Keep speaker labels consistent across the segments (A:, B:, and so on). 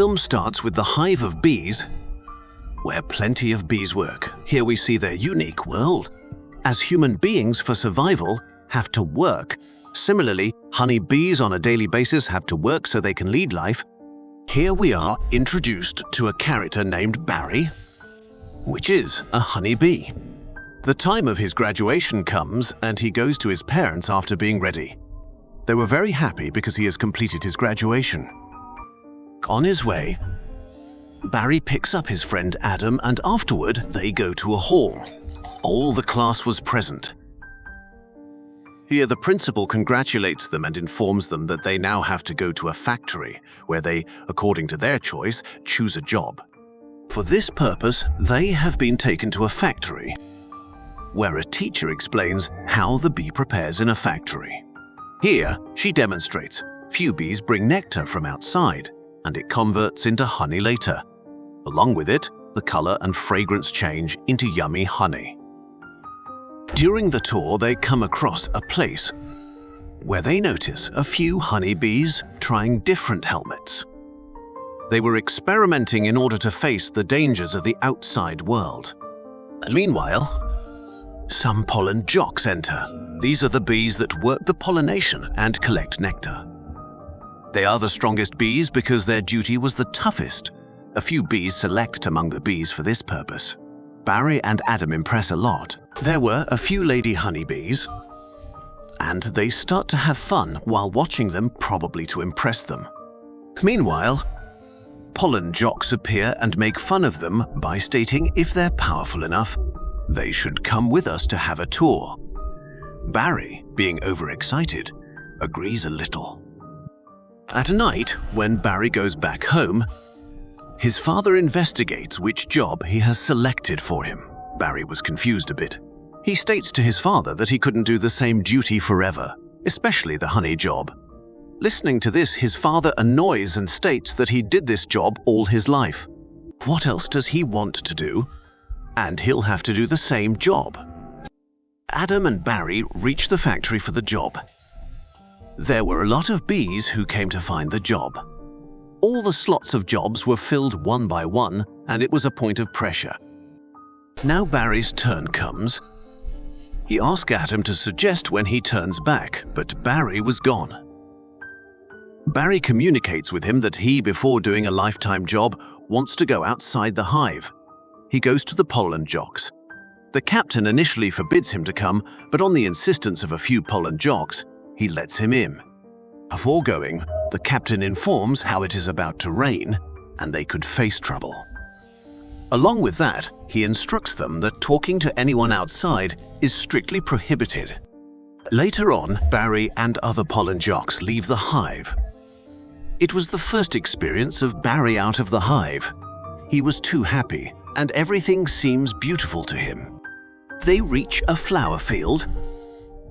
A: film starts with the hive of bees, where plenty of bees work. Here we see their unique world. As human beings, for survival, have to work. Similarly, honey bees on a daily basis have to work so they can lead life. Here we are introduced to a character named Barry, which is a honey bee. The time of his graduation comes and he goes to his parents after being ready. They were very happy because he has completed his graduation. On his way, Barry picks up his friend Adam and afterward they go to a hall. All the class was present. Here the principal congratulates them and informs them that they now have to go to a factory where they, according to their choice, choose a job. For this purpose, they have been taken to a factory where a teacher explains how the bee prepares in a factory. Here, she demonstrates few bees bring nectar from outside and it converts into honey later. Along with it, the color and fragrance change into yummy honey. During the tour, they come across a place where they notice a few honeybees trying different helmets. They were experimenting in order to face the dangers of the outside world. And meanwhile, some pollen jocks enter. These are the bees that work the pollination and collect nectar. They are the strongest bees because their duty was the toughest. A few bees select among the bees for this purpose. Barry and Adam impress a lot. There were a few lady honeybees, and they start to have fun while watching them, probably to impress them. Meanwhile, pollen jocks appear and make fun of them by stating if they're powerful enough, they should come with us to have a tour. Barry, being overexcited, agrees a little. At night, when Barry goes back home, his father investigates which job he has selected for him. Barry was confused a bit. He states to his father that he couldn't do the same duty forever, especially the honey job. Listening to this, his father annoys and states that he did this job all his life. What else does he want to do? And he'll have to do the same job. Adam and Barry reach the factory for the job. There were a lot of bees who came to find the job. All the slots of jobs were filled one by one, and it was a point of pressure. Now Barry's turn comes. He asks Adam to suggest when he turns back, but Barry was gone. Barry communicates with him that he, before doing a lifetime job, wants to go outside the hive. He goes to the pollen jocks. The captain initially forbids him to come, but on the insistence of a few pollen jocks, he lets him in. Before going, the captain informs how it is about to rain and they could face trouble. Along with that, he instructs them that talking to anyone outside is strictly prohibited. Later on, Barry and other pollen jocks leave the hive. It was the first experience of Barry out of the hive. He was too happy and everything seems beautiful to him. They reach a flower field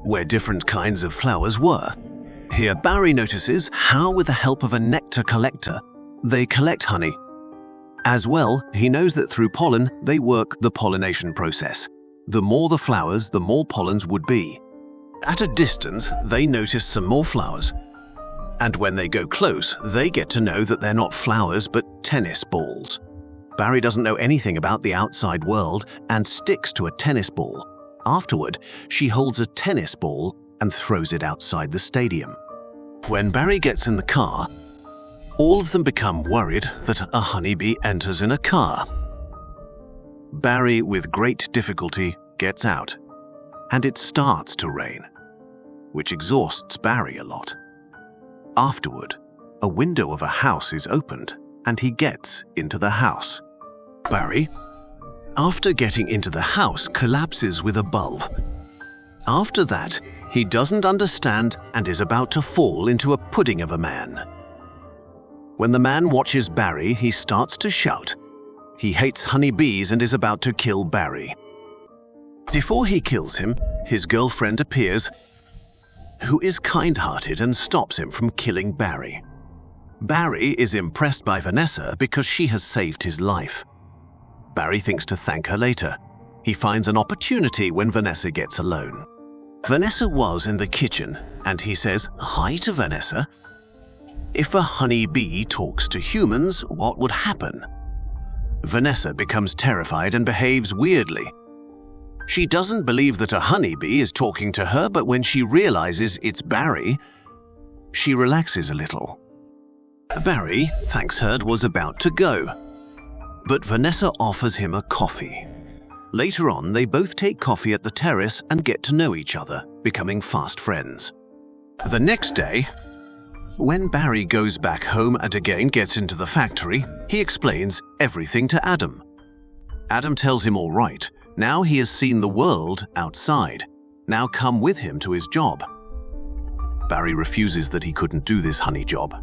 A: where different kinds of flowers were. Here Barry notices how, with the help of a nectar collector, they collect honey. As well, he knows that through pollen, they work the pollination process. The more the flowers, the more pollens would be. At a distance, they notice some more flowers. And when they go close, they get to know that they're not flowers but tennis balls. Barry doesn't know anything about the outside world and sticks to a tennis ball. Afterward, she holds a tennis ball and throws it outside the stadium. When Barry gets in the car, all of them become worried that a honeybee enters in a car. Barry, with great difficulty, gets out, and it starts to rain, which exhausts Barry a lot. Afterward, a window of a house is opened, and he gets into the house. Barry, after getting into the house, collapses with a bulb. After that, he doesn't understand and is about to fall into a pudding of a man. When the man watches Barry, he starts to shout. He hates honeybees and is about to kill Barry. Before he kills him, his girlfriend appears, who is kind-hearted and stops him from killing Barry. Barry is impressed by Vanessa because she has saved his life. Barry thinks to thank her later. He finds an opportunity when Vanessa gets alone. Vanessa was in the kitchen, and he says hi to Vanessa. If a honeybee talks to humans, what would happen? Vanessa becomes terrified and behaves weirdly. She doesn't believe that a honeybee is talking to her, but when she realizes it's Barry, she relaxes a little. Barry thanks her and was about to go, but Vanessa offers him a coffee. Later on, they both take coffee at the terrace and get to know each other, becoming fast friends. The next day, when Barry goes back home and again gets into the factory, he explains everything to Adam. Adam tells him all right, now he has seen the world outside. Now come with him to his job. Barry refuses that he couldn't do this honey job.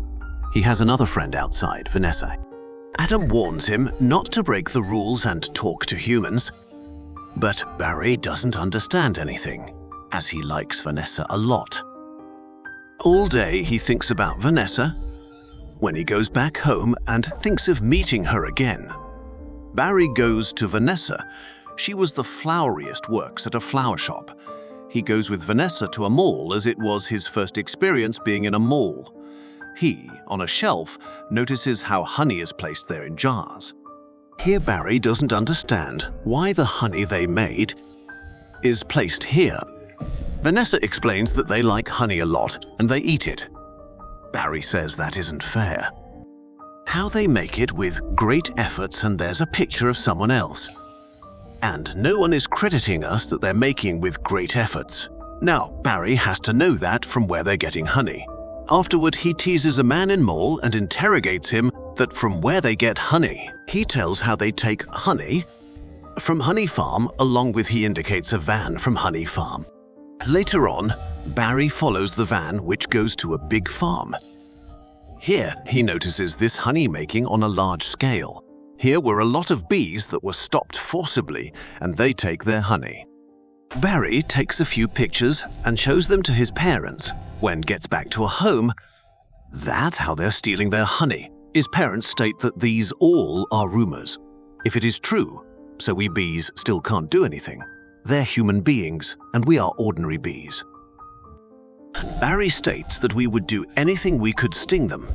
A: He has another friend outside, Vanessa. Adam warns him not to break the rules and talk to humans, but Barry doesn't understand anything, as he likes Vanessa a lot. All day he thinks about Vanessa, when he goes back home and thinks of meeting her again. Barry goes to Vanessa. She was the floweriest, works at a flower shop. He goes with Vanessa to a mall as it was his first experience being in a mall. He, on a shelf, notices how honey is placed there in jars. Here Barry doesn't understand why the honey they made is placed here. Vanessa explains that they like honey a lot and they eat it. Barry says that isn't fair. How they make it with great efforts, and there's a picture of someone else. And no one is crediting us that they're making with great efforts. Now, Barry has to know that from where they're getting honey. Afterward, he teases a man in mall and interrogates him that from where they get honey. He tells how they take honey from honey farm, along with he indicates a van from honey farm. Later on, Barry follows the van which goes to a big farm. Here, he notices this honey making on a large scale. Here were a lot of bees that were stopped forcibly, and they take their honey. Barry takes a few pictures and shows them to his parents. When gets back to a home, that's how they're stealing their honey. His parents state that these all are rumors. If it is true, so we bees still can't do anything. They're human beings, and we are ordinary bees. Barry states that we would do anything we could sting them.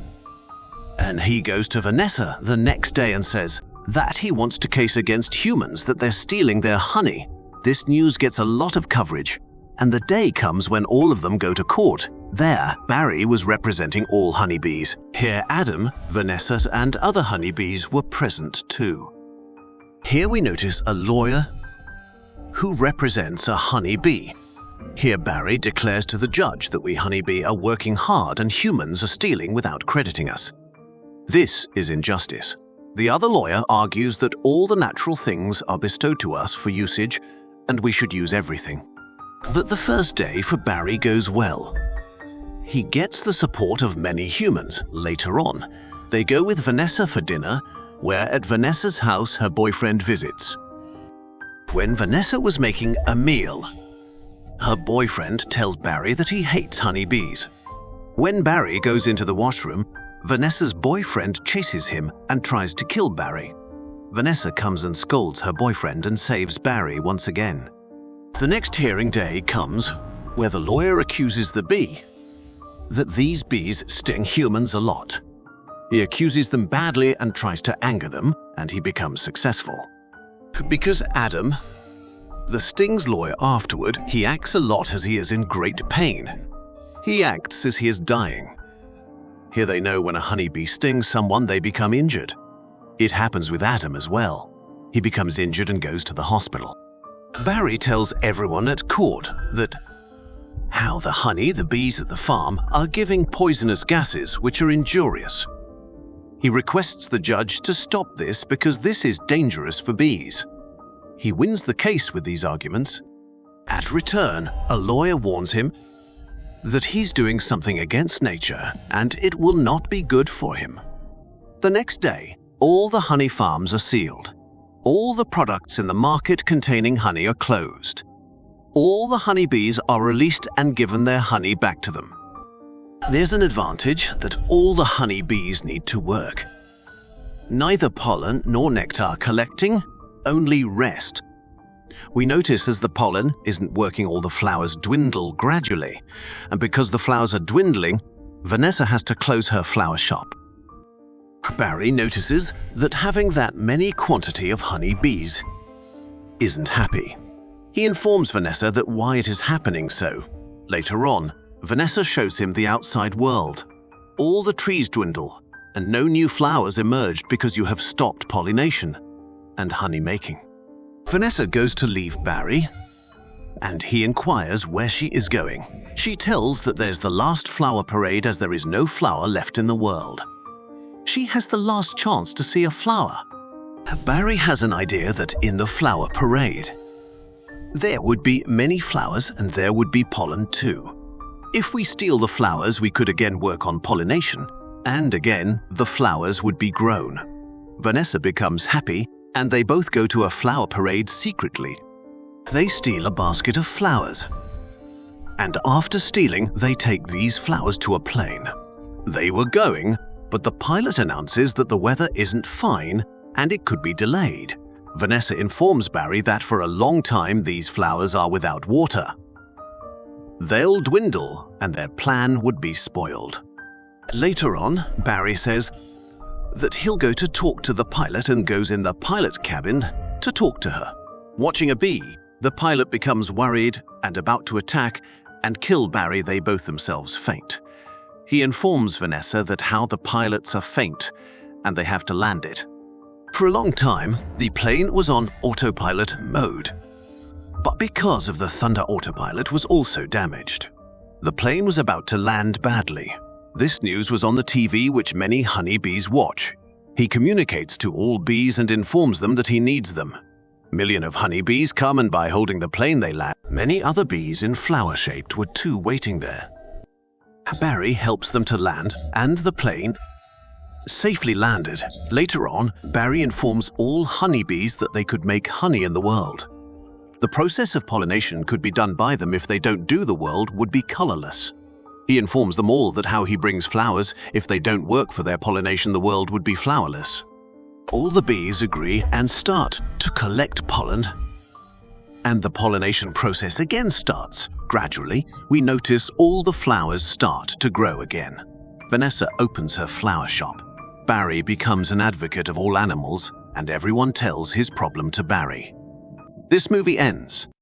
A: And he goes to Vanessa the next day and says that he wants to case against humans that they're stealing their honey. This news gets a lot of coverage, and the day comes when all of them go to court. There, Barry was representing all honeybees. Here, Adam, Vanessa, and other honeybees were present too. Here we notice a lawyer who represents a honeybee. Here Barry declares to the judge that we honeybee are working hard and humans are stealing without crediting us. This is injustice. The other lawyer argues that all the natural things are bestowed to us for usage and we should use everything. That the first day for Barry goes well. He gets the support of many humans. Later on, they go with Vanessa for dinner, where at Vanessa's house her boyfriend visits. When Vanessa was making a meal, her boyfriend tells Barry that he hates honeybees. When Barry goes into the washroom, Vanessa's boyfriend chases him and tries to kill Barry. Vanessa comes and scolds her boyfriend and saves Barry once again. The next hearing day comes where the lawyer accuses the bee that these bees sting humans a lot. He accuses them badly and tries to anger them, and he becomes successful. Because Adam, the sting's lawyer afterward, he acts a lot as he is in great pain. He acts as he is dying. Here they know when a honeybee stings someone, they become injured. It happens with Adam as well. He becomes injured and goes to the hospital. Barry tells everyone at court that how the bees at the farm are giving poisonous gases which are injurious. He requests the judge to stop this because this is dangerous for bees. He wins the case with these arguments. At return, a lawyer warns him that he's doing something against nature and it will not be good for him. The next day, all the honey farms are sealed. All the products in the market containing honey are closed. All the honeybees are released and given their honey back to them. There's an advantage that all the honeybees need to work. Neither pollen nor nectar collecting, only rest. We notice as the pollen isn't working, all the flowers dwindle gradually, and because the flowers are dwindling, Vanessa has to close her flower shop. Barry notices that having that many quantity of honey bees isn't happy. He informs Vanessa that why it is happening so. Later on, Vanessa shows him the outside world. All the trees dwindle, and no new flowers emerged because you have stopped pollination and honey making. Vanessa goes to leave Barry, and he inquires where she is going. She tells that there's the last flower parade as there is no flower left in the world. She has the last chance to see a flower. Barry has an idea that in the flower parade, there would be many flowers and there would be pollen too. If we steal the flowers, we could again work on pollination, and again, the flowers would be grown. Vanessa becomes happy, and they both go to a flower parade secretly. They steal a basket of flowers, and after stealing, they take these flowers to a plane. They were going, but the pilot announces that the weather isn't fine and it could be delayed. Vanessa informs Barry that for a long time these flowers are without water. They'll dwindle and their plan would be spoiled. Later on, Barry says that he'll go to talk to the pilot and goes in the pilot cabin to talk to her. Watching a bee, the pilot becomes worried and about to attack and kill Barry. They both themselves faint. He informs Vanessa that how the pilots are faint and they have to land it. For a long time, the plane was on autopilot mode. But because of the Thunder autopilot was also damaged. The plane was about to land badly. This news was on the TV which many honeybees watch. He communicates to all bees and informs them that he needs them. Millions of honeybees come and by holding the plane they land. Many other bees in flower-shaped were too waiting there. Barry helps them to land and the plane safely landed. Later on, Barry informs all honeybees that they could make honey in the world. The process of pollination could be done by them. If they don't do, the world would be colorless. He informs them all that how he brings flowers, if they don't work for their pollination, the world would be flowerless. All the bees agree and start to collect pollen, and the pollination process again starts. Gradually, we notice all the flowers start to grow again. Vanessa opens her flower shop. Barry becomes an advocate of all animals, and everyone tells his problem to Barry. This movie ends